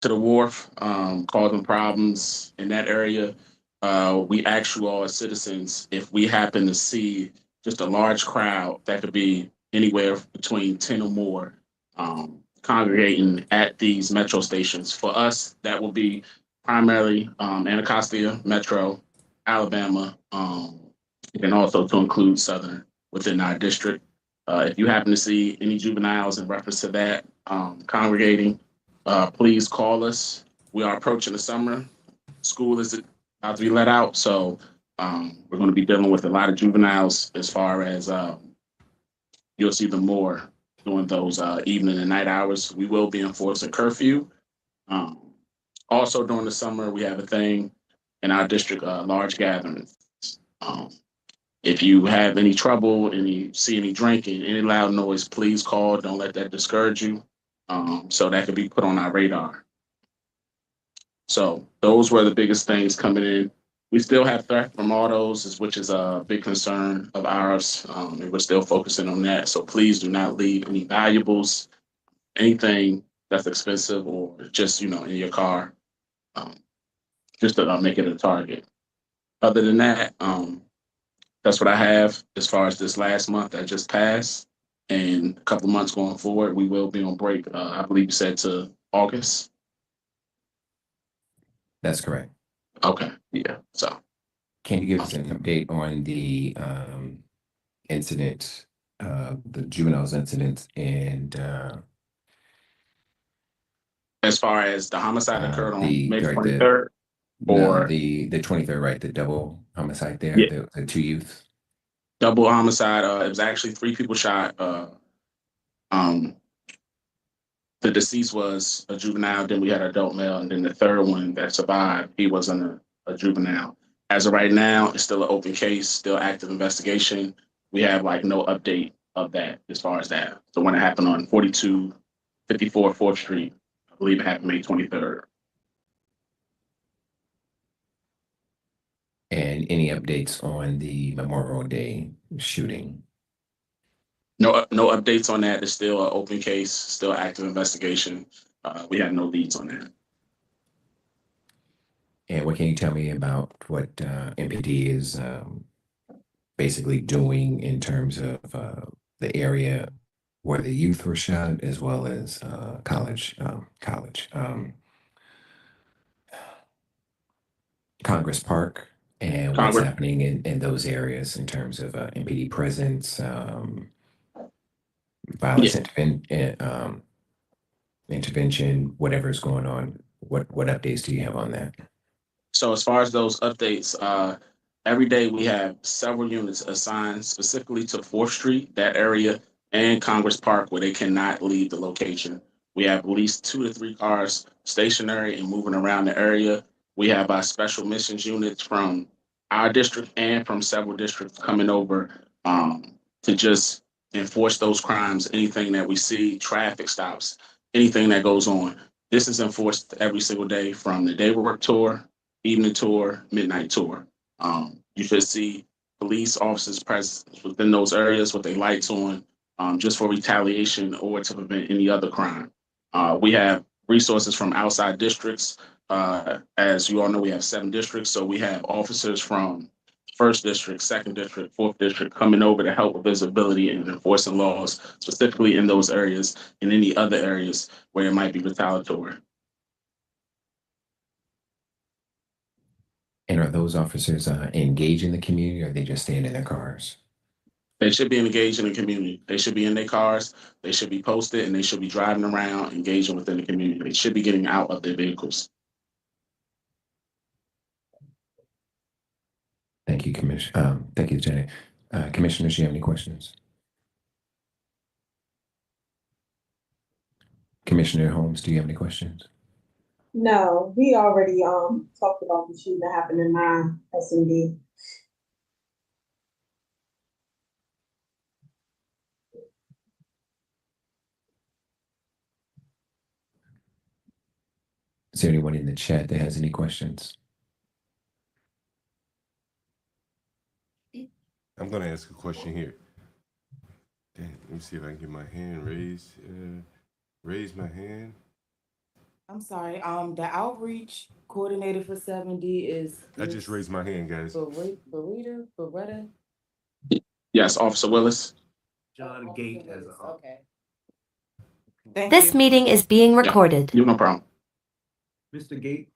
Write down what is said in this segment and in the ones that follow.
to the wharf, causing problems in that area. We ask you all as citizens if we happen to see just a large crowd that could be anywhere between 10 or more congregating at these metro stations. For us, that will be primarily Anacostia, Metro, Alabama, and also to include Southern within our district. If you happen to see any juveniles in reference to that congregating, please call us. We are approaching the summer. School is about to be let out, so we're going to be dealing with a lot of juveniles as far as you'll see them more during those evening and night hours. We will be enforcing curfew. Um, Also during the summer, we have a thing in our district, large gatherings. Um, if you have any trouble and you see any drinking, any loud noise, please call. Don't let that discourage you. So that could be put on our radar. So those were the biggest things coming in. We still have threat from autos, which is a big concern of ours, and we're still focusing on that. So please do not leave any valuables, anything that's expensive, or just in your car, um, just to make it a target. Other than that, that's what I have as far as this last month that just passed, and a couple of months going forward, we will be on break. I believe you said to August. That's correct. Okay, yeah. So Can you give us an update on the incident, the juveniles incident, and as far as the homicide occurred on the May right, 23rd, or the 23rd, right? The double homicide there, yeah, the two youth. double homicide. It was actually three people shot. Um, the deceased was a juvenile, then we had an adult male, and then the third one that survived, he wasn't a juvenile. As of right now, it's still an open case, still active investigation. We have like no update of that as far as that. The one that happened on 4254 4th Street, I believe it happened May 23rd. And any updates on the Memorial Day shooting? No updates on that. It's still an open case, still active investigation. We have no leads on that. And what can you tell me about what MPD is basically doing in terms of the area where the youth were shot, as well as Congress Park, and what's Congress, happening in those areas in terms of MPD presence, yeah. violence intervention, whatever is going on. What updates do you have on that? So as far as those updates, every day we have several units assigned specifically to 4th Street, that area, and Congress Park, where they cannot leave the location. We have at least 2 to 3 cars stationary and moving around the area. We have our special missions units from our district and from several districts coming over to just enforce those crimes. Anything that we see, traffic stops, anything that goes on. This is enforced every single day from the day work tour, evening tour, midnight tour. You should see police officers present within those areas with their lights on, just for retaliation or to prevent any other crime. We have resources from outside districts. As you all know, we have 7 districts, so we have officers from first district, second district, fourth district coming over to help with visibility and enforcing laws, specifically in those areas and any other areas where it might be retaliatory. And are those officers engaged in the community, or are they just staying in their cars? They should be engaged in the community. They should be in their cars. They should be posted, and they should be driving around, engaging within the community. They should be getting out of their vehicles. Thank you, Thank you, Jenny. Commissioners, do you have any questions? Commissioner Holmes, do you have any questions? No, we already talked about the shooting that happened in my SMD. Is there anyone in the chat that has any questions? I'm gonna ask a question here. Damn, let me see if I can get my hand raised. Raise my hand. I'm sorry, the outreach coordinator for 7D is. I just raised my hand, guys. Beretta? Yes, Officer Willis. John Gate as a. Okay. Thank This you. meeting is being recorded. You no problem. Mr. Gate.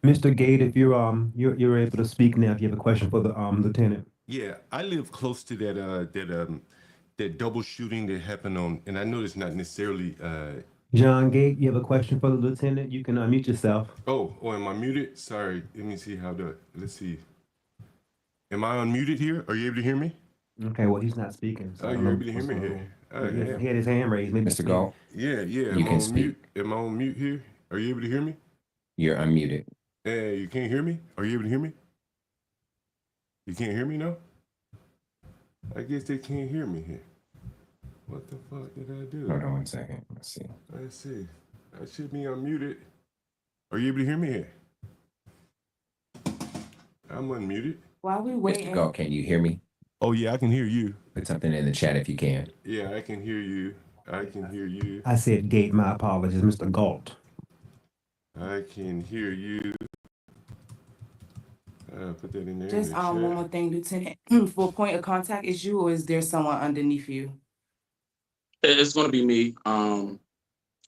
Mr. Gate, if you're able to speak now, if you have a question for the lieutenant. Yeah, I live close to that double shooting that happened on, and I know it's not necessarily. John Gate, you have a question for the lieutenant? You can unmute yourself. Oh, am I muted? Sorry. Let me see how to. Let's see. Am I unmuted here? Are you able to hear me? Okay, well, he's not speaking. So Oh, I don't you're know able to hear what's me going here. on. Oh, He had his hand raised. Maybe Mr. Galt, yeah. You Am I can on speak. mute? Am I on mute here? Are you able to hear me? you're unmuted. You can't hear me? Are you able to hear me? You can't hear me now? I guess they can't hear me here. What the fuck did I do? Hold on 1 second. Let's see. Let's see. I should be unmuted. Are you able to hear me here? I'm unmuted. While we Mr. waiting, Galt, can you hear me? Oh yeah, I can hear you. Put something in the chat if you can. Yeah, I can hear you. I can hear you. I said Gate, my apologies, Mr. Galt. I can hear you. Put that in there. just in the one chat. more thing, Lieutenant. For point of contact, is you or is there someone underneath you? It's going to be me.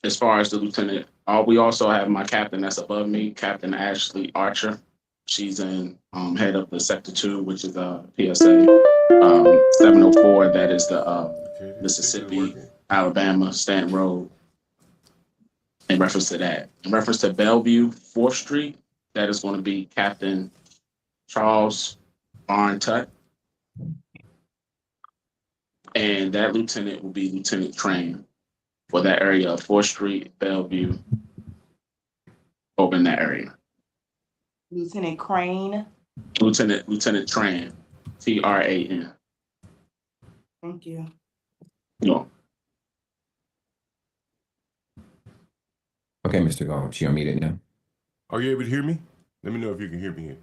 As far as the lieutenant, we also have my captain that's above me, Captain Ashley Archer. She's in head of the Sector 2, which is PSA 704. That is the Okay, this is Mississippi, working. Alabama, Stanton Road. In reference to that, in reference to Bellevue, 4th Street, that is going to be Captain Charles Barn-Tutt. And that lieutenant will be Lieutenant Train for that area of 4th Street, Bellevue, over in that area. Lieutenant Crane, Lieutenant Tran, Tran. thank you. No, Okay, Mr. Galt, you unmuted now? Are you able to hear me? Let me know if you can hear me here.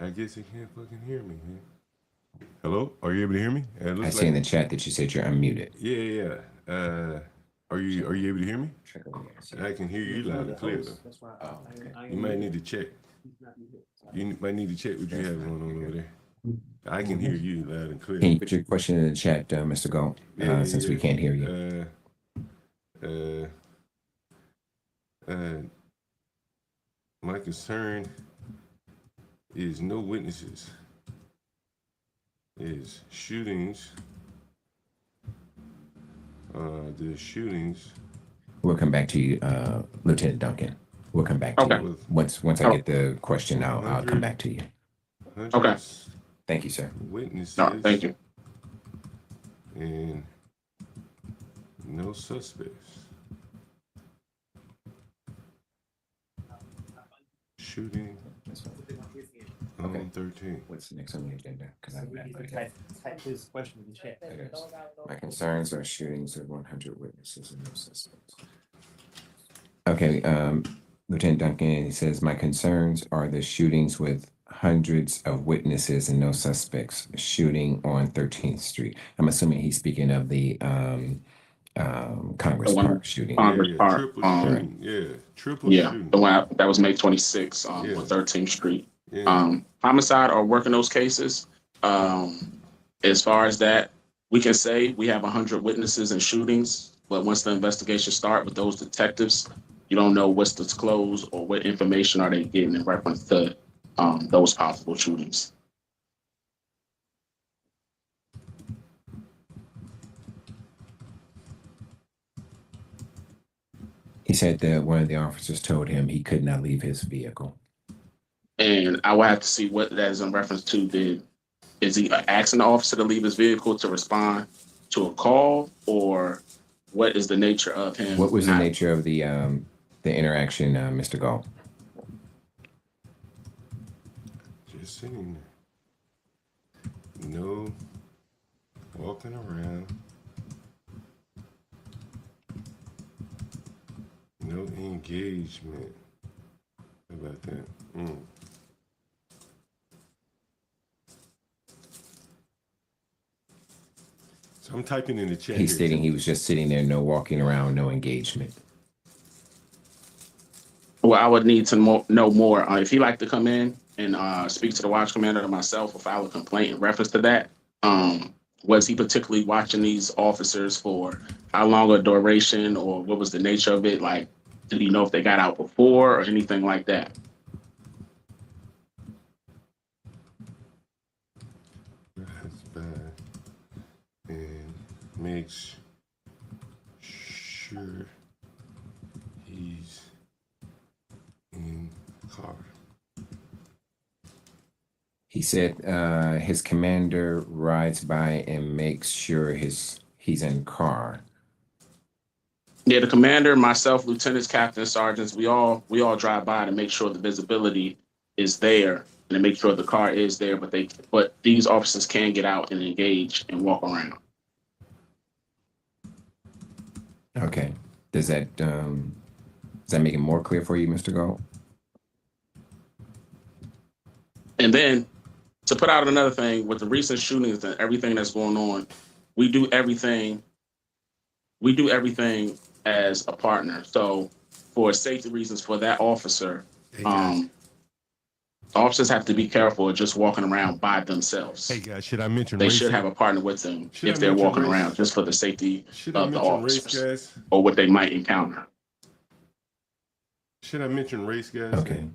I guess you can't fucking hear me here. Hello? Are you able to hear me? It I looks see in like, the chat that you said you're unmuted. yeah. Are you able to hear me? I can hear you loud and clear though. Oh, okay. You might need to check. You might need to check what you have going on over there. I can hear you loud and clear. Can you put your question in the chat, Mr. Galt, since we can't hear you? My concern is no witnesses. Is shootings. The shootings. We'll come back to you, Lieutenant Duncan. We'll come back to Okay. you. Once I get the question, I'll come back to you. Okay. Thank you, sir. Witnesses. no, thank you. And no suspects. Shooting Okay. on 13. What's next on the agenda? Because Type his question in the chat. It is. My concerns are shootings of 100 witnesses and no suspects. Okay, Lieutenant Duncan, he says, my concerns are the shootings with hundreds of witnesses and no suspects shooting on 13th Street. I'm assuming he's speaking of the Congress The one- Park shooting. Congress Park, triple shooting. Yeah, triple Yeah, shooting. the one that was May 26th Yeah. on 13th Street. Yeah. Homicide are working those cases. As far as that, we can say we have 100 witnesses and shootings, but once the investigation start with those detectives, you don't know what's disclosed or what information are they getting in reference to those possible shootings. He said that one of the officers told him he could not leave his vehicle. And I will have to see what that is in reference to. Is he asking the officer to leave his vehicle to respond to a call, or what is the nature of him? What was the not- nature of the interaction, Mr. Galt? Just sitting there. No walking around. No engagement. How about that? So I'm typing in the chat. He's here, stating too. he was just sitting there, no walking around, no engagement. Well, I would need to know more. If he'd like to come in and speak to the watch commander or myself or file a complaint in reference to that, was he particularly watching these officers for how long a duration or what was the nature of it? Like, did he know if they got out before or anything like that? That's bad. And makes sure he's in car. He said his commander rides by and makes sure he's in car. Yeah, the commander, myself, lieutenants, captains, sergeants, we all drive by to make sure the visibility is there and to make sure the car is there, but these officers can get out and engage and walk around. Okay. Does that make it more clear for you, Mr. Gold? And then to put out another thing with the recent shootings and everything that's going on, we do everything as a partner. So for safety reasons for that officer, Hey guys, officers have to be careful of just walking around by themselves. hey guys, should I mention They race? should have a partner with them Should I if they're mention walking race? around, just for the safety Should I of the mention race, officers guys? or what they might encounter. Should I mention race, guys? Okay.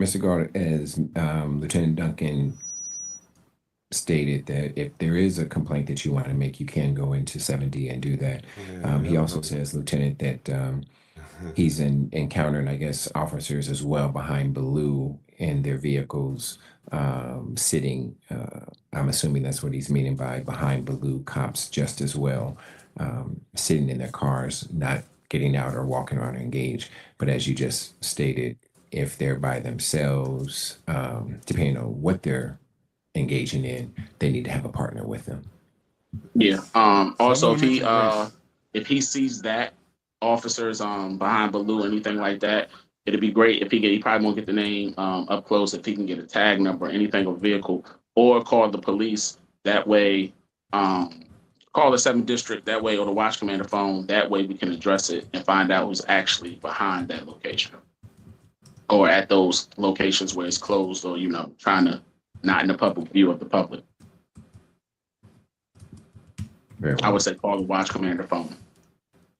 Mr. Gold, as Lieutenant Duncan stated that if there is a complaint that you want to make, you can go into 7D and do that. He also says, Lieutenant, that he's encountering, I guess, officers as well behind Blue in their vehicles, sitting. I'm assuming that's what he's meaning by behind Blue cops just as well, sitting in their cars, not getting out or walking around or engaged. But as you just stated, if they're by themselves, depending on what they're engaging in, they need to have a partner with them. Yeah. Also, So I'm gonna mention race. if he sees that officers behind Baloo, anything like that, it'd be great if he probably won't get the name up close if he can get a tag number, anything of vehicle, or call the police. That way, call the 7th district that way or the watch commander phone. That way we can address it and find out who's actually behind that location or at those locations where it's closed or trying to not in the public view of the public. Very I well. would say call the watch commander phone.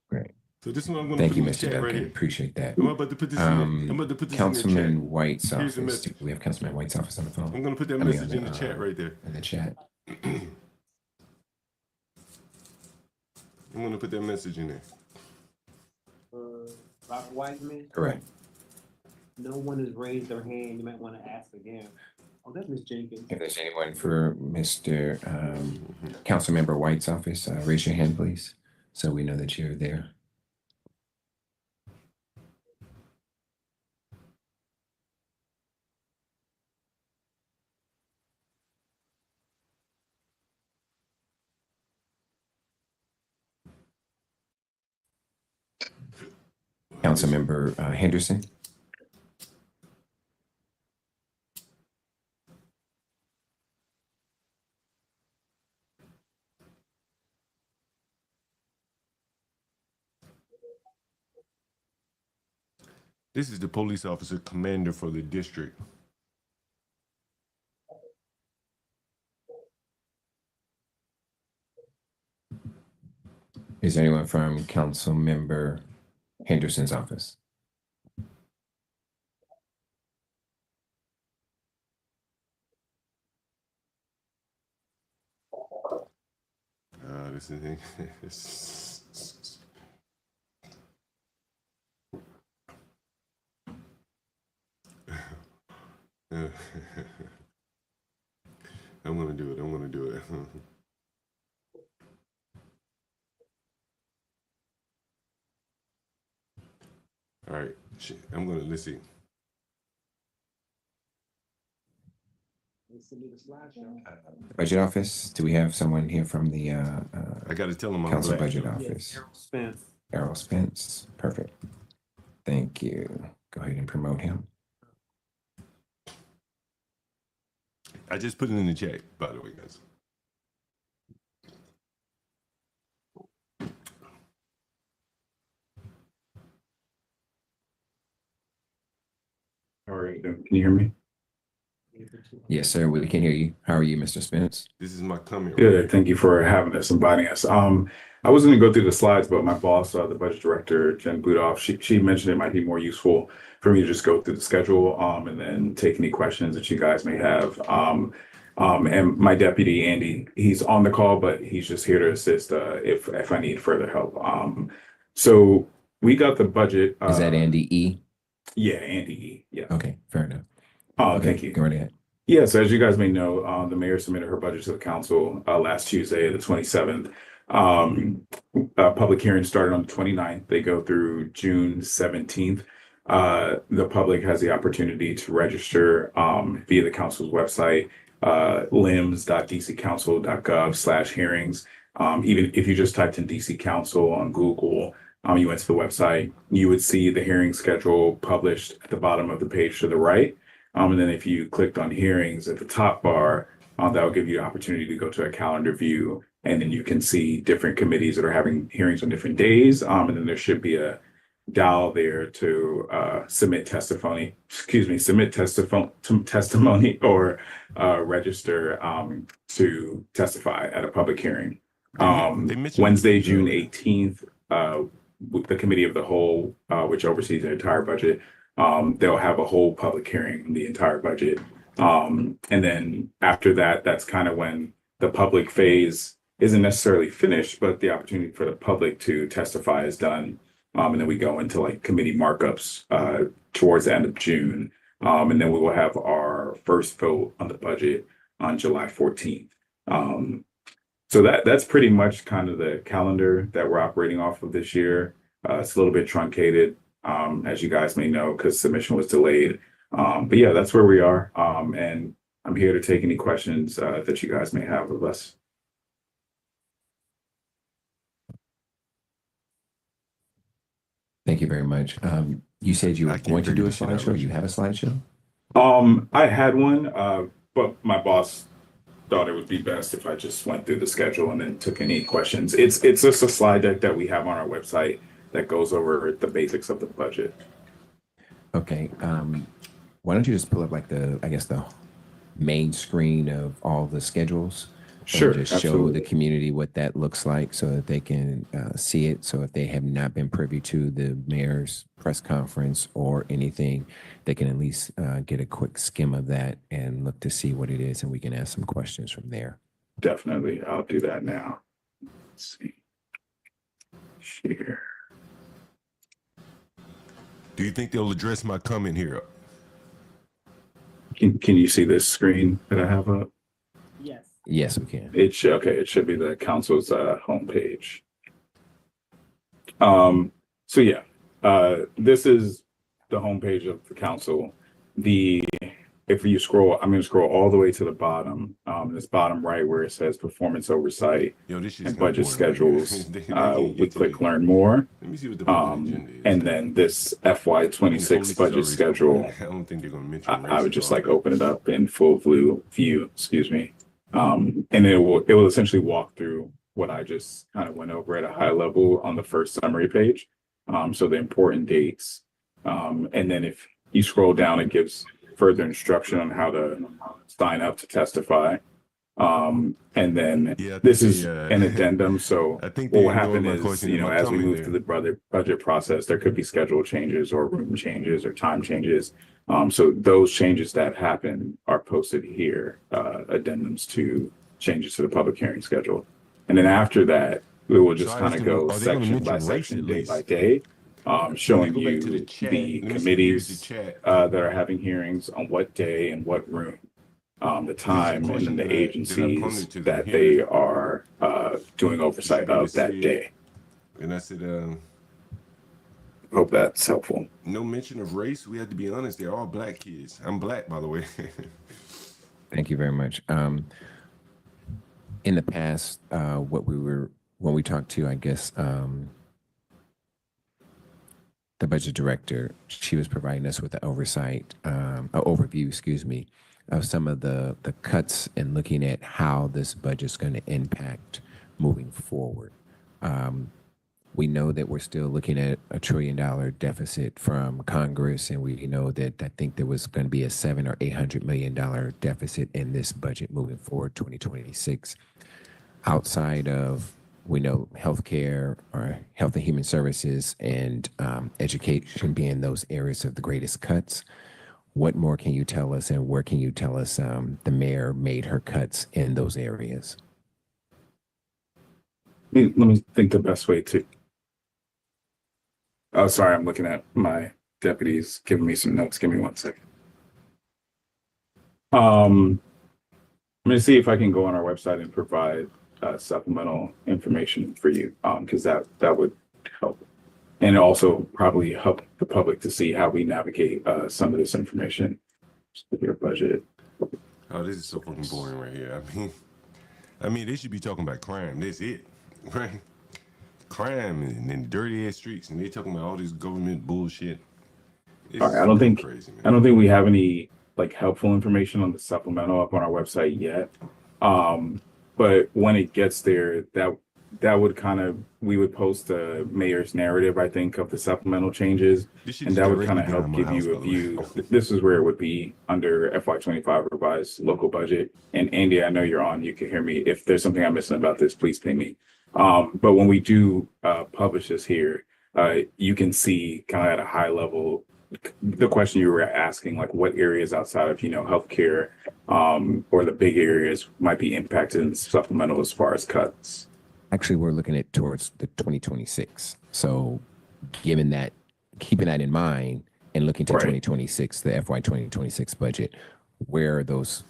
Great. So this one I'm going to Thank put you, in the Mr. chat right Duncan. here. Appreciate that. I'm about to put this in the, I'm about to put this in the Councilman chat. White's Here's the office. message. We have Councilman White's office on the phone. I'm going to put that I mean, message in the chat right there. In the chat. I'm going to put that message in there. Dr. Wiseman, Correct. no one has raised their hand. You might want to ask again. Oh, that's Ms. Jenkins. If there's anyone for Mr. Councilmember White's office, raise your hand, please, so we know that you're there. Councilmember Henderson. This is the police officer commander for the district. Is there anyone from Councilmember Henderson's office? This is I'm gonna do it. I'm gonna do it. All right. I'm gonna let's see. Budget office. Do we have someone here from the I gotta tell him I'm council black. budget office? Spence. Errol Spence. Perfect. Thank you. Go ahead and promote him. I just put it in the chat, by the way, guys. Can you hear me? Yes, sir. We can hear you. How are you, Mr. Spence? This is my comment. Good. Thank you for having us, inviting us. I was going to go through the slides, but my boss, the budget director, Jen Budoff, she mentioned it might be more useful for me to just go through the schedule, and then take any questions that you guys may have. And my deputy, Andy, he's on the call, but he's just here to assist, if I need further help. So we got the budget. Is that Andy E? Yeah, Andy E. Yeah. Okay, fair enough. Oh, Okay, thank you. go right ahead. Yes, as you guys may know, the mayor submitted her budget to the council last Tuesday, the 27th. Public hearing started on the 29th. They go through June 17th. The public has the opportunity to register via the council's website, lims.dccouncil.gov/hearings. Even if you just typed in DC Council on Google, you went to the website, you would see the hearing schedule published at the bottom of the page to the right. And then if you clicked on hearings at the top bar, that will give you the opportunity to go to a calendar view. And then you can see different committees that are having hearings on different days. And then there should be a dial there to submit testimony or register to testify at a public hearing. They mentioned- Wednesday, June 18th, the Committee of the Whole, which oversees the entire budget, they'll have a whole public hearing on the entire budget. And then after that, that's kind of when the public phase isn't necessarily finished, but the opportunity for the public to testify is done. And then we go into like committee markups towards the end of June. And then we will have our first vote on the budget on July 14th. So that's pretty much kind of the calendar that we're operating off of this year. It's a little bit truncated, as you guys may know, because submission was delayed. But yeah, that's where we are. And I'm here to take any questions that you guys may have of us. Thank you very much. You said you I were can't going to do a figure this out. slideshow. You have a slideshow? I had one, but my boss thought it would be best if I just went through the schedule and then took any questions. It's just a slide deck that we have on our website that goes over the basics of the budget. Okay. Why don't you just pull up like the main screen of all the schedules? Sure, And just show absolutely. the community what that looks like so that they can see it. So if they have not been privy to the mayor's press conference or anything, they can at least get a quick skim of that and look to see what it is, and we can ask some questions from there. Definitely, I'll do that now. Let's see. Share. Do you think they'll address my comment here? Can you see this screen that I have up? Yes. Yes, we can. It should be the council's homepage. So yeah, this is the homepage of the council. If you scroll, I'm going to scroll all the way to the bottom. This bottom right where it says performance oversight Yo, this shit's and kinda budget boring. schedules. They can't We get to click me. learn more. Let me see what the public agenda is. And then this FY26 budget schedule. I don't think they're going to mention. I would just like open it up in full view, excuse me. And it will essentially walk through what I just kind of went over at a high level on the first summary page. So the important dates. And then if you scroll down, it gives further instruction on how to sign up to testify. And then Yeah, I think this is they, an addendum. So I think what they will ignored happen my is, question in my as we comment move there. through the budget process, there could be schedule changes or room changes or time changes. So those changes that happen are posted here, addendums to changes to the public hearing schedule. And then after that, we will just So I kind of asked go them, are they gonna section by mention race section, at day least? by day, showing Go back you to the chat. the Let me see, here's committees the chat. that are having hearings on what day and what room, the time, and then question the that I agencies posed to them that here. they are doing oversight of that see it. day. And I said, Hope that's helpful. no mention of race. We have to be honest. They're all black kids. I'm black, by the way. Thank you very much. In the past, when we talked to, I guess, the budget director, she was providing us with an overview, excuse me, of some of the cuts and looking at how this budget's going to impact moving forward. We know that we're still looking at a $1 trillion deficit from Congress, and we know that I think there was going to be a $700 or $800 million deficit in this budget moving forward, 2026. Outside of, we know healthcare or health and human services and education being those areas of the greatest cuts. What more can you tell us, and where can you tell us the mayor made her cuts in those areas? Let me think the best way to. Oh, sorry, I'm looking at my deputies giving me some notes. Give me 1 second. I'm gonna see if I can go on our website and provide supplemental information for you, because that would help, and also probably help the public to see how we navigate some of this information. Your budget. Oh, this is so fucking boring right here. I mean, they should be talking about crime. That's it, right? Crime and dirty ass streets, and they talking about all this government bullshit. All right, I don't think we have any like helpful information on the supplemental up on our website yet. But when it gets there, that would kind of, we would post the mayor's narrative, I think, of the supplemental changes, and that would kind of help give you a view. This is where it would be under FY25 revised local budget. And Andy, I know you're on, you can hear me. If there's something I'm missing about this, please ping me. But when we do publish this here, you can see kind of at a high level the question you were asking, like what areas outside of, healthcare or the big areas might be impacted in the supplemental as far as cuts. Actually, we're looking at towards the 2026. So given that, keeping that in mind and looking to Right. 2026, the FY 2026 budget, where are those,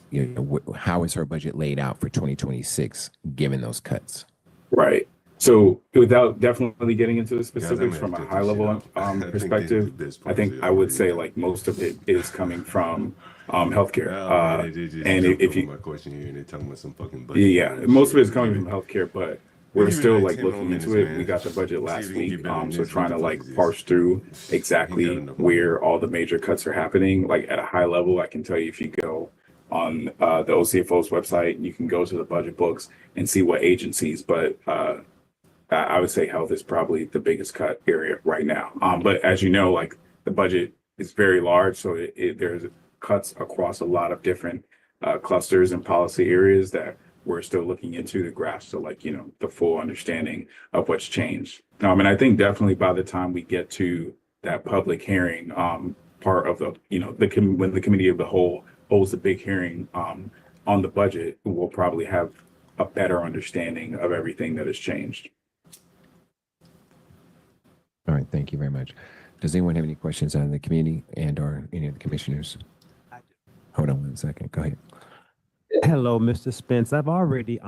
how is her budget laid out for 2026, given those cuts? Right. So without definitely getting into the specifics from a high level perspective, I think I would say like most of it is coming from healthcare. And if you, my question here and they're talking about some fucking budget. yeah, most of it is coming from healthcare, but we're still like looking into it. We got the budget last week, so trying to like parse through exactly where all the major cuts are happening. Like at a high level, I can tell you if you go on the OCFO's website, you can go to the budget books and see what agencies, but I would say health is probably the biggest cut area right now. But as you know, like the budget is very large, so there's cuts across a lot of different clusters and policy areas that we're still looking into to grasp, so like, the full understanding of what's changed. And I think definitely by the time we get to that public hearing, part of the, when the committee of the whole holds the big hearing on the budget, we'll probably have a better understanding of everything that has changed. All right, thank you very much. Does anyone have any questions on the community and or any of the commissioners? Hold on 1 second, go ahead. Hello, Mr. Spence. I've already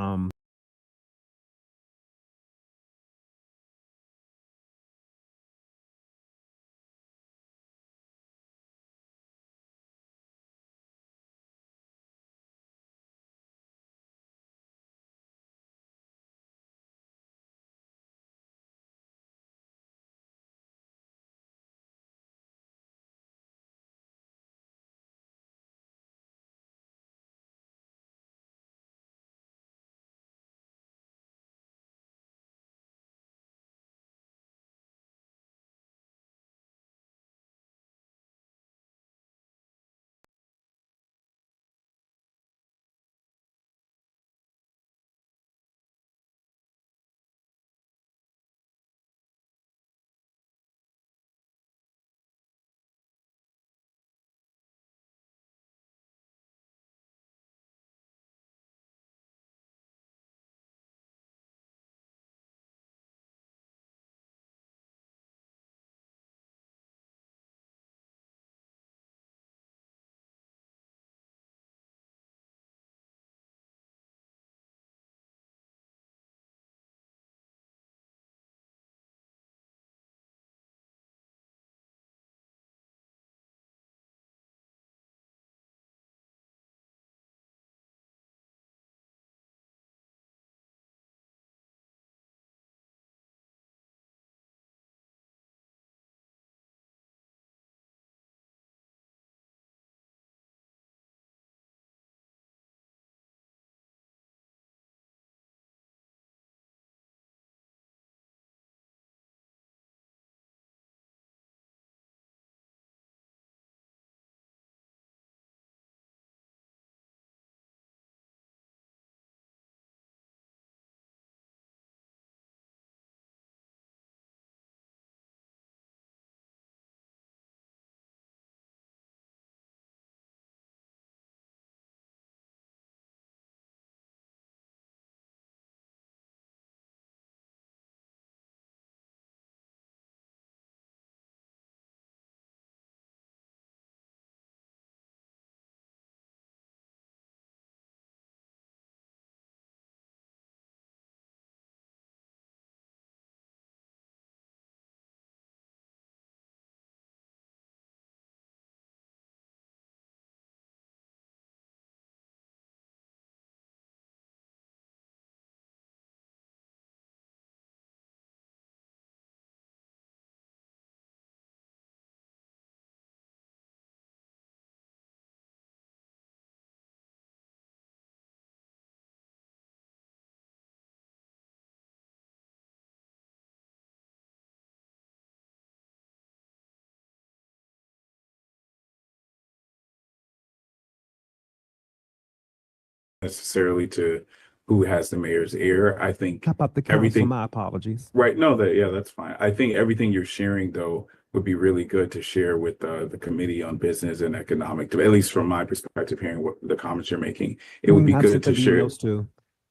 necessarily to who has the mayor's ear. I think How about the council? everything, My apologies. right? No, yeah, that's fine. I think everything you're sharing though would be really good to share with the Committee on Business and Economic, at least from my perspective, hearing what the comments you're making, it would be I've good sent to the share. emails too.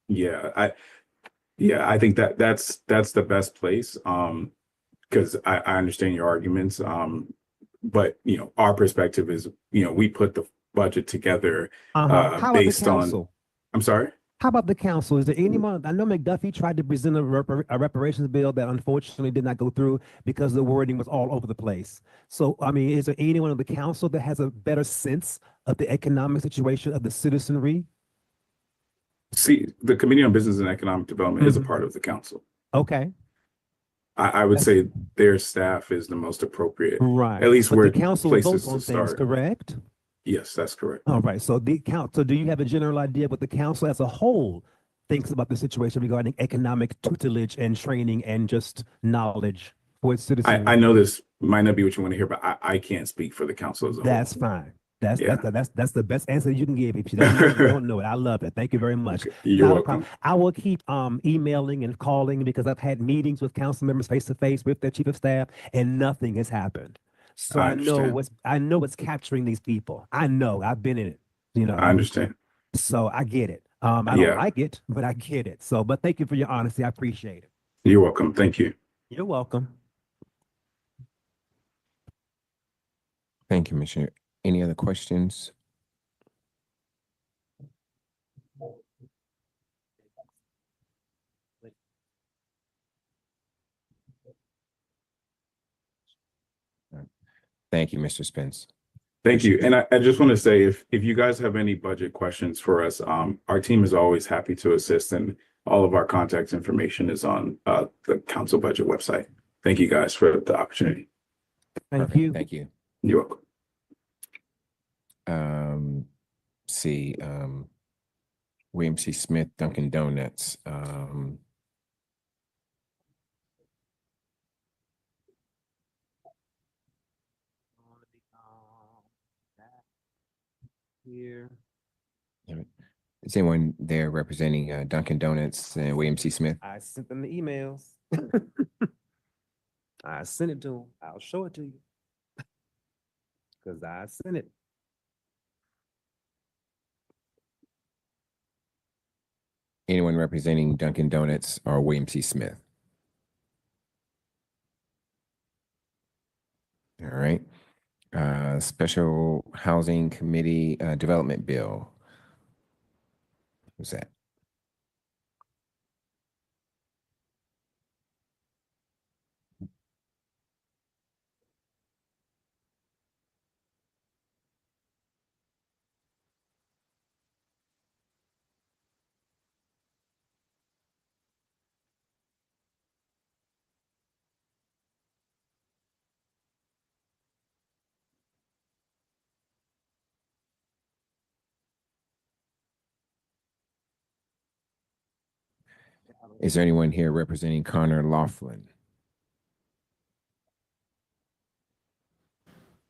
Yeah, I think that's the best place. Because I understand your arguments. But you know, our perspective is, you know, we put the budget together How about the based on, council? I'm sorry? How about the council? Is there anyone? I know McDuffie tried to present a reparations bill that unfortunately did not go through because the wording was all over the place. So, I mean, is there anyone on the council that has a better sense of the economic situation of the citizenry? See, the Committee on Business and Economic Development is a Mhm. part of the council. Okay, I would say their staff is the most appropriate, right. at least But where the council places votes on to things, start. correct? Yes, that's correct. All right. So so do you have a general idea what the council as a whole thinks about the situation regarding economic tutelage and training and just knowledge for its citizens? I know this might not be what you want to hear, but I can't speak for the council as a whole. That's fine. That's Yeah. that's the best answer you can give. If you don't know, you don't know it. I love it. Thank you very much. Okay, you're Not a welcome. problem. I will keep emailing and calling because I've had meetings with council members face to face with their chief of staff, and nothing has happened. So I I know understand. what's capturing these people. I know. I've been in it. You know. I understand. So I get it. I don't Yeah. like it, but I get it. So, but thank you for your honesty. I appreciate it. You're welcome. Thank you. You're welcome. Thank you, Commissioner. Any other questions? Thank you, Mr. Spence. Thank you. And I just want to say, if you guys have any budget questions for us, our team is always happy to assist, and all of our contact information is on the council budget website. Thank you guys for the opportunity. Thank Perfect. you. Thank you. You're welcome. See, William C. Smith, Dunkin' Donuts. Here. Is anyone there representing Dunkin' Donuts and William C. Smith? I sent them the emails. I sent it to them. I'll show it to you. Because I sent it. Anyone representing Dunkin' Donuts or William C. Smith? All right. Special Housing Committee Development Bill. Who's that? Is there anyone here representing Connor Laughlin?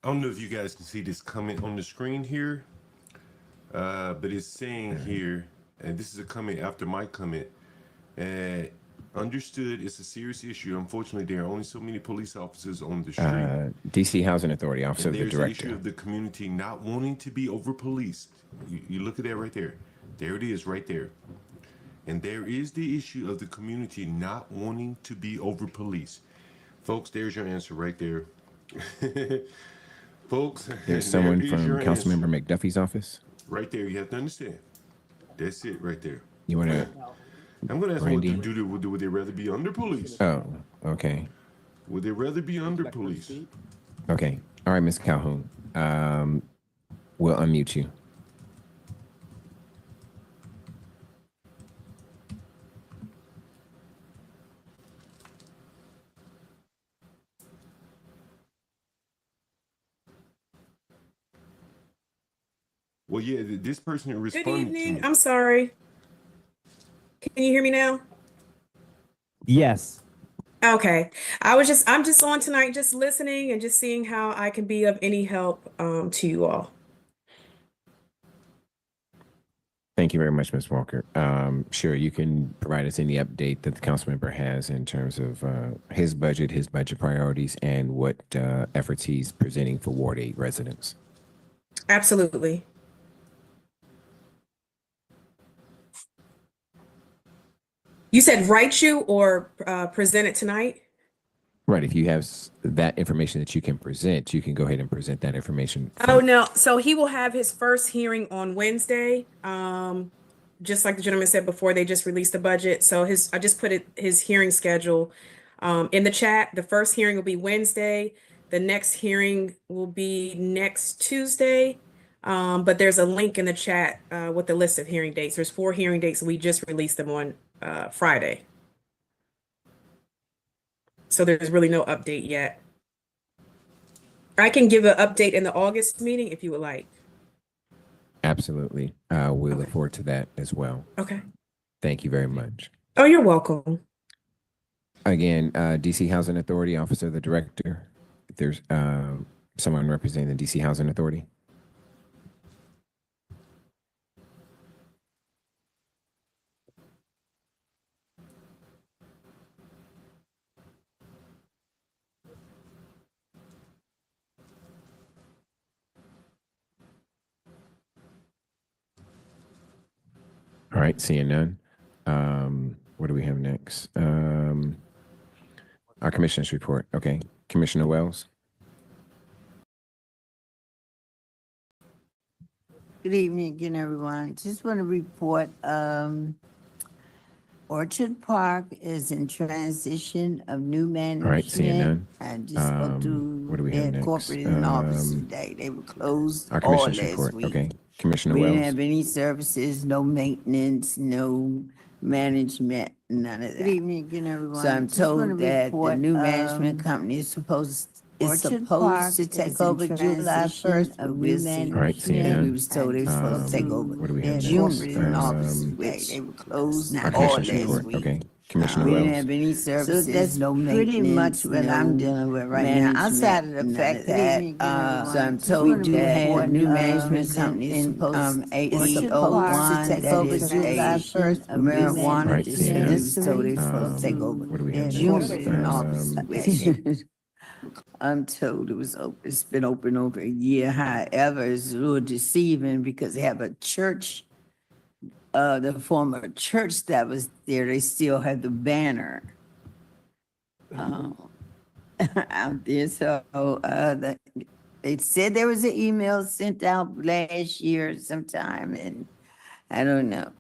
I don't know if you guys can see this comment on the screen here, but it's saying here, and this is a comment after my comment, understood it's a serious issue. Unfortunately, there are only so many police officers on the street. DC Housing Authority, Office And of the there's the issue Director. of the community not wanting to be over-policed. You look at that right there. There it is right there. And there is the issue of the community not wanting to be over-policed. Folks, there's your answer right there. Folks, There's someone there is from your answer. Councilmember McDuffie's office. Right there, you have to understand. That's it right there. You want to? I'm going to ask them what Randy? to do. Would they rather be under police? Oh, okay. Would they rather be under police? Okay. All right, Ms. Calhoun. We'll unmute you. Well, yeah, this person Good responded to evening. me. I'm sorry. Can you hear me now? Yes. Okay. I'm just on tonight, just listening and just seeing how I can be of any help to you all. Thank you very much, Ms. Walker. Sure, you can provide us any update that the council member has in terms of his budget priorities, and what efforts he's presenting for Ward 8 residents. Absolutely. You said write you or present it tonight? Right. If you have that information that you can present, you can go ahead and present that information. Oh, no. So he will have his first hearing on Wednesday. Just like the gentleman said before, they just released the budget. So I just put his hearing schedule in the chat. The first hearing will be Wednesday. The next hearing will be next Tuesday. But there's a link in the chat with the list of hearing dates. There's 4 hearing dates. We just released them on Friday. So there's really no update yet. I can give an update in the August meeting if you would like. Absolutely. We look forward to that as well. Okay. Thank you very much. Oh, you're welcome. Again, DC Housing Authority, Office of the Director. If there's someone representing the DC Housing Authority. All right, seeing none. What do we have next? Our commissioner's report. Okay, Commissioner Wells. Good evening again, everyone. Just want to report, Orchard Park is in transition of new management. All right, seeing none. I just spoke to what do we have their next? corporate in office today. They were closed Our all commissioner's last report. week. Okay, Commissioner We didn't Wells. have any services, no maintenance, no management, none of that. Good evening again, everyone. So I'm told that the new management company is supposed to take over July 1st, but we'll see. All right, seeing We none. was told they were supposed to take over. What do we have next? June in office today. They were closed Our all commissioner's last report. week. Okay, Commissioner We didn't Wells. have any services, that's no pretty maintenance, much what I'm dealing with right now. Outside of the none fact of that, so I'm told we do that have the new management company is supposed Orchard to Park take that over is July a 1st of All marijuana right, seeing none. dispensary. So they supposed to take over. What do we have June next? in office. I'm told it was open, it's been open over a year. However, it's a little deceiving because they have a church, the former church that was there, they still have the banner out there. So they said there was an email sent out last year sometime, and I don't know.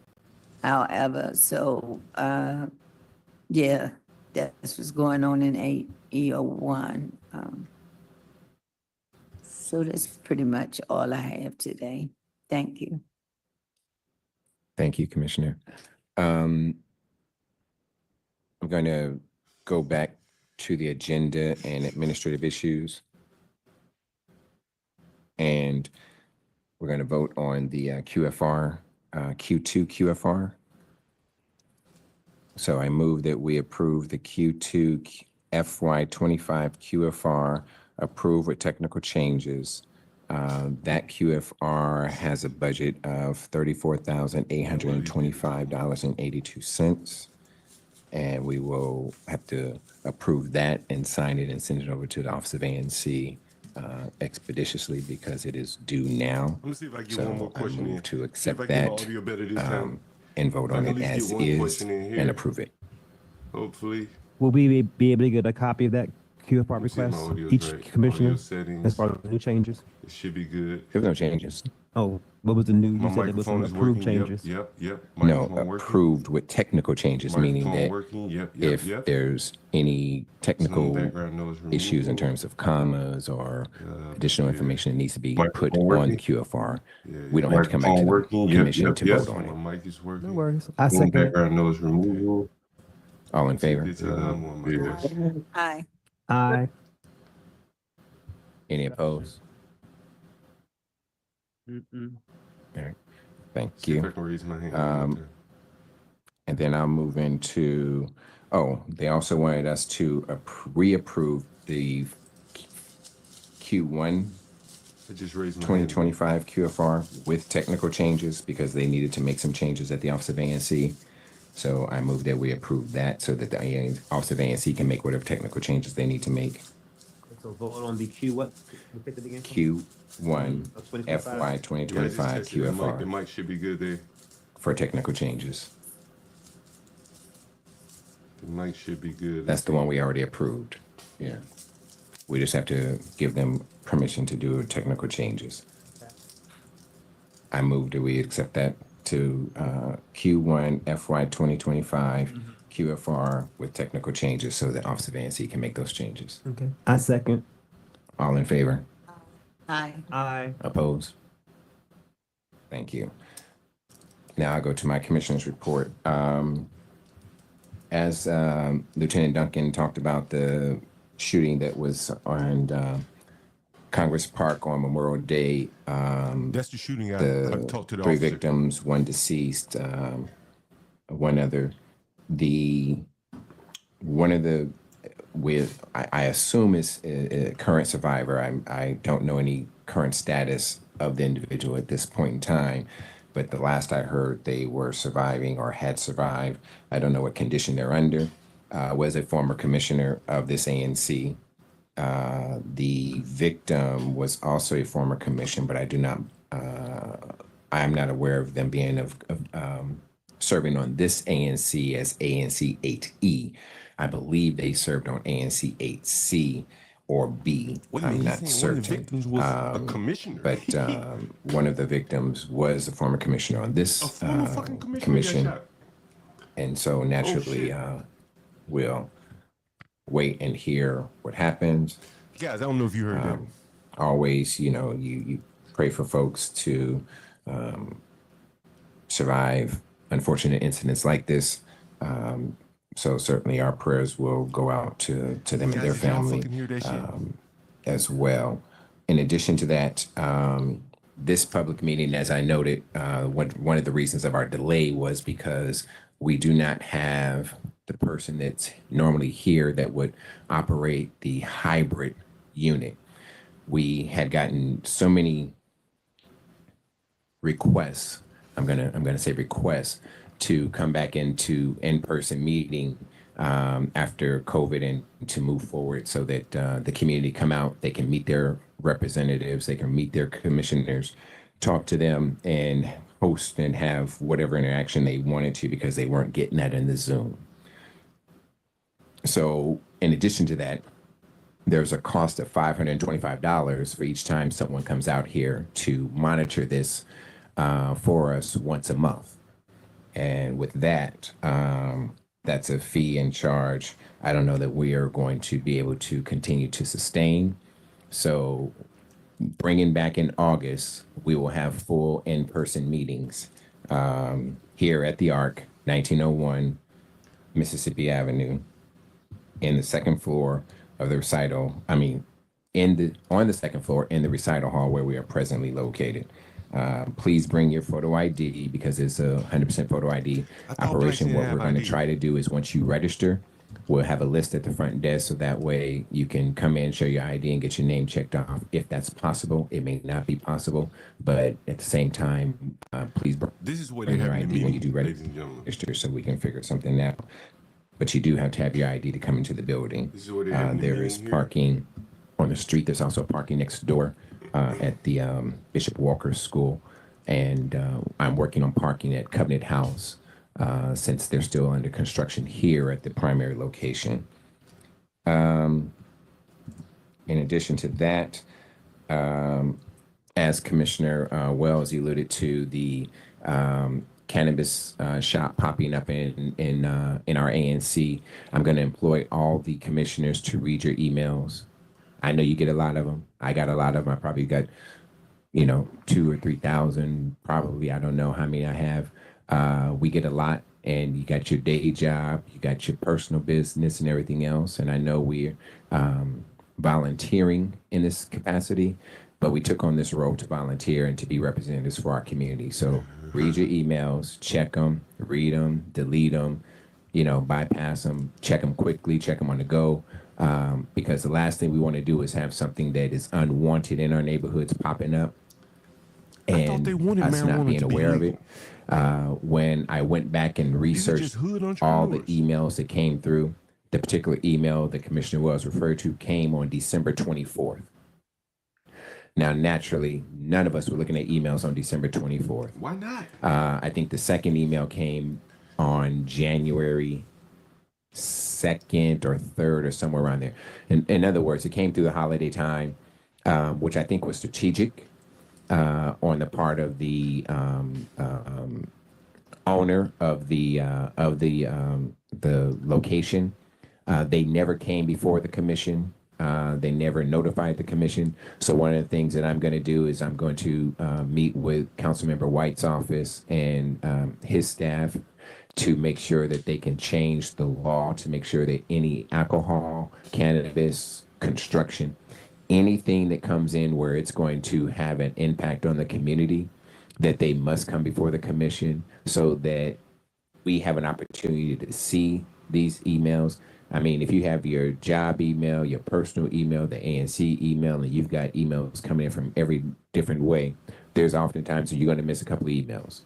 However, so yeah, that's what's going on in 8E01. So that's pretty much all I have today. Thank you. Thank you, Commissioner. I'm going to go back to the agenda and administrative issues. And we're going to vote on the QFR, Q2 QFR. So I move that we approve the Q2 FY25 QFR, approve with technical changes. That QFR has a budget of $34,825.82. And we will have to approve that and sign it and send it over to the Office of ANC expeditiously because it is due now. Let me see if I get So one more I question in. move to See if accept I get my that audio better this time. and vote I on can it at least as get one is question in here. and approve it. Hopefully. Will we be able to get a copy of that QFR Let me see if my request, audio's each right. commissioner, Audio as settings. far as the new changes? It should be good. There was no changes. Oh, what was the new, My you said there was some microphone is approved working. changes? Yep. No, Microphone working. approved with technical changes, meaning Microphone that working. Yep. if there's any technical background noise issues in removal. terms of commas or additional information that needs to be put Microphone on the working. QFR, Yeah, we don't have to come back to Microphone the working. commission to vote on it. My mic is working. No worries. I No second it. background noise removal. All in favor? It's on my desk. Aye. Aye. Any opposed? Thank See if you. I can raise my hand. And then I'll move into, they also wanted us to reapprove the Q1 I just raised my hand. 2025 QFR with technical changes because they needed to make some changes at the Office of ANC. So I move that we approve that so that the Office of ANC can make whatever technical changes they need to make. So vote on the Q, what? Repeat it again. Q1 Of 2025. FY Yeah, I just 2025 tested the mic. The QFR mic should be good there. for technical changes. The mic should be good. That's the one we already approved. Yeah. We just have to give them permission to do technical changes. I move that we accept that to Q1 FY 2025 QFR with technical changes so that Office of ANC can make those changes. Okay. I second. All in favor? Aye. Aye. Opposed? Thank you. Now I go to my commissioner's report. As Lieutenant Duncan talked about the shooting that was on Congress Park on Memorial Day, That's the shooting. I talked to the three officer. victims, one deceased, one other. One of the I assume is a current survivor. I don't know any current status of the individual at this point in time, but the last I heard, they were surviving or had survived. I don't know what condition they're under. Was a former commissioner of this ANC. The victim was also a former commissioner, but I do not. I am not aware of them being of serving on this ANC as ANC 8E. I believe they served on ANC 8C or B. Wait a I'm minute, not he's saying one of the certain. victims was a commissioner. But one of the victims was a former commissioner on this a former fucking commissioner got commission. shot. And so naturally, shit. we'll wait and hear what happens. Guys, I don't know if you heard that. Always, you pray for folks to survive unfortunate incidents like this. So certainly our prayers will go out to them and Guys, their did y'all family fucking hear that shit? as well. In addition to that, this public meeting, as I noted, one of the reasons of our delay was because we do not have the person that's normally here that would operate the hybrid unit. We had gotten so many requests. I'm gonna say requests to come back into in-person meeting after COVID and to move forward so that the community come out, they can meet their representatives, they can meet their commissioners, talk to them and host and have whatever interaction they wanted to because they weren't getting that in the Zoom. So in addition to that, there's a cost of $525 for each time someone comes out here to monitor this for us once a month. And with that, that's a fee and charge. I don't know that we are going to be able to continue to sustain. So bringing back in August, we will have full in-person meetings here at the ARC, 1901 Mississippi Avenue, in the second floor of the recital. I mean, on the second floor in the recital hall where we are presently located. Please bring your photo ID because it's a 100% photo ID I thought operation. Black What didn't we're have going to ID. try to do is once you register, we'll have a list at the front desk so that way you can come in, show your ID, and get your name checked off if that's possible. It may not be possible, but at the same time, please This is what they bring your have in the ID when you do meeting, ladies and gentlemen. register so we can figure something out. But you do have to have your ID to come into the building. This is what they have in the There meeting is here. parking on the street. There's also parking next door at the Bishop Walker School. And I'm working on parking at Covenant House since they're still under construction here at the primary location. In addition to that, as Commissioner Wells alluded to, the cannabis shop popping up in our ANC, I'm going to employ all the commissioners to read your emails. I know you get a lot of them. I got a lot of them. I probably got 2,000 or 3,000, probably. I don't know how many I have. We get a lot, and you got your day job, you got your personal business and everything else. And I know we're volunteering in this capacity, but we took on this role to volunteer and to be representatives for our community. So read your emails, check them, read them, delete them, bypass them, check them quickly, check them on the go. Because the last thing we want to do is have something that is unwanted in our neighborhoods popping up I thought they and wanted us not marijuana being to be aware of legal. it. When I went back and These are researched just hood all the entrepreneurs. emails that came through, the particular email that Commissioner Wells referred to came on December 24th. Now, naturally, none of us were looking at emails on December 24th. Why not? I think the second email came on January 2nd or 3rd or somewhere around there. In other words, it came through the holiday time, which I think was strategic on the part of the owner of the location. They never came before the commission. They never notified the commission. So one of the things that I'm going to do is I'm going to meet with Councilmember White's office and his staff to make sure that they can change the law to make sure that any alcohol, cannabis, construction, anything that comes in where it's going to have an impact on the community, that they must come before the commission so that we have an opportunity to see these emails. I mean, if you have your job email, your personal email, the ANC email, and you've got emails coming in from every different way, there's oftentimes you're going to miss a couple of emails.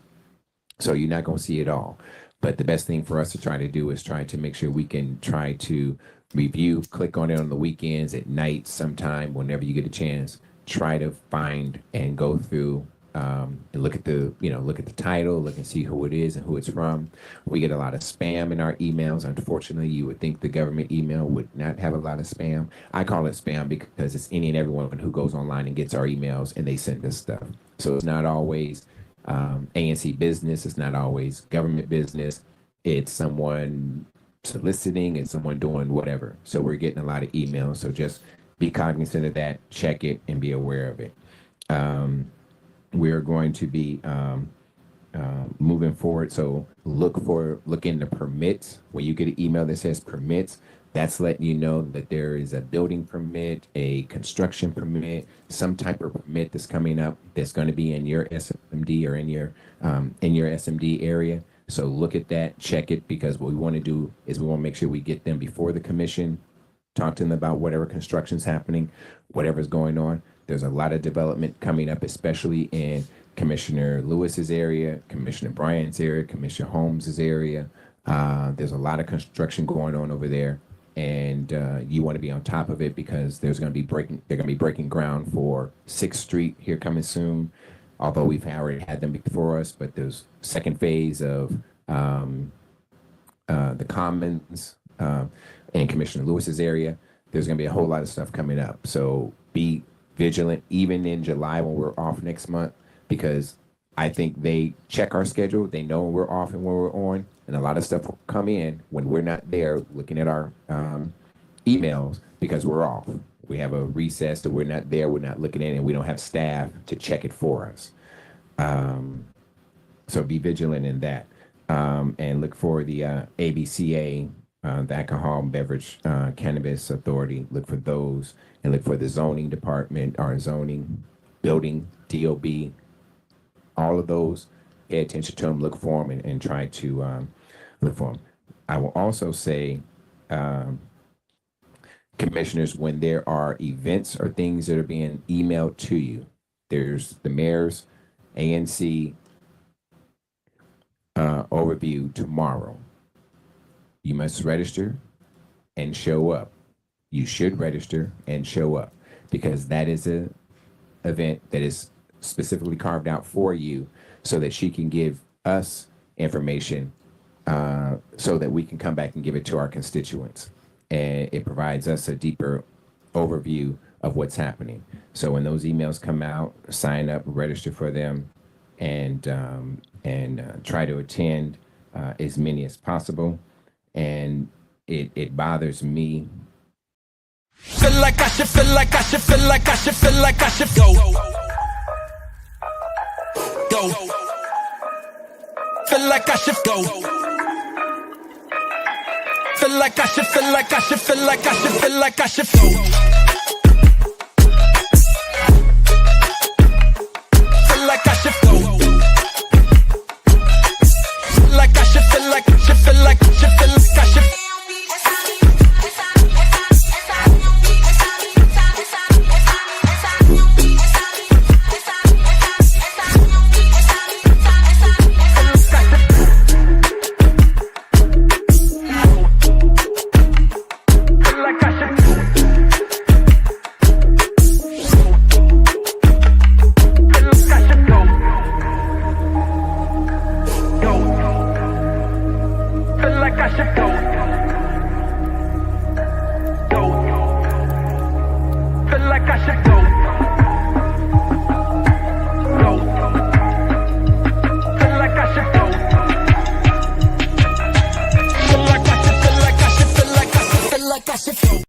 So you're not going to see it all. But the best thing for us to try to do is try to make sure we can try to review, click on it on the weekends, at night, sometime, whenever you get a chance, try to find and go through and look at the title, look and see who it is and who it's from. We get a lot of spam in our emails. Unfortunately, you would think the government email would not have a lot of spam. I call it spam because it's any and everyone who goes online and gets our emails and they send us stuff. So it's not always ANC business. It's not always government business. It's someone soliciting and someone doing whatever. So we're getting a lot of emails. So just be cognizant of that, check it, and be aware of it. We're going to be moving forward. So look into permits. When you get an email that says permits, that's letting you know that there is a building permit, a construction permit, some type of permit that's coming up that's going to be in your SMD or in your SMD area. So look at that, check it, because what we want to do is we want to make sure we get them before the commission, talk to them about whatever construction's happening, whatever's going on. There's a lot of development coming up, especially in Commissioner Lewis's area, Commissioner Bryant's area, Commissioner Holmes's area. There's a lot of construction going on over there, and you want to be on top of it because they're going to be breaking ground for 6th Street here coming soon. Although we've already had them before us, but there's second phase of the Commons in Commissioner Lewis's area. There's going to be a whole lot of stuff coming up. So be vigilant, even in July when we're off next month, because I think they check our schedule. They know when we're off and when we're on, and a lot of stuff will come in when we're not there looking at our emails because we're off. We have a recess that we're not there, we're not looking at it, and we don't have staff to check it for us. So be vigilant in that. And look for the ABCA, the Alcohol and Beverage Cannabis Authority. Look for those, and look for the zoning department, our zoning, building, DOB, all of those. Pay attention to them, look for them, and try to look for them. I will also say, commissioners, when there are events or things that are being emailed to you, there's the mayor's ANC overview tomorrow. You must register and show up. You should register and show up because that is an event that is specifically carved out for you so that she can give us information so that we can come back and give it to our constituents. And it provides us a deeper overview of what's happening. So when those emails come out, sign up, register for them, and try to attend as many as possible. And it bothers me. Feel like I should, feel like I should, feel like I should, feel like I should go. Go. Feel like I should go. Feel like I should, feel like I should, feel like I should, feel like I should go. Feel like I should go. Feel like I should, feel like I should, feel like I should, feel like I should. I should go. Feel like I should go. Feel like I should go. Feel like I should, feel like I should, feel like I should, feel like I should go.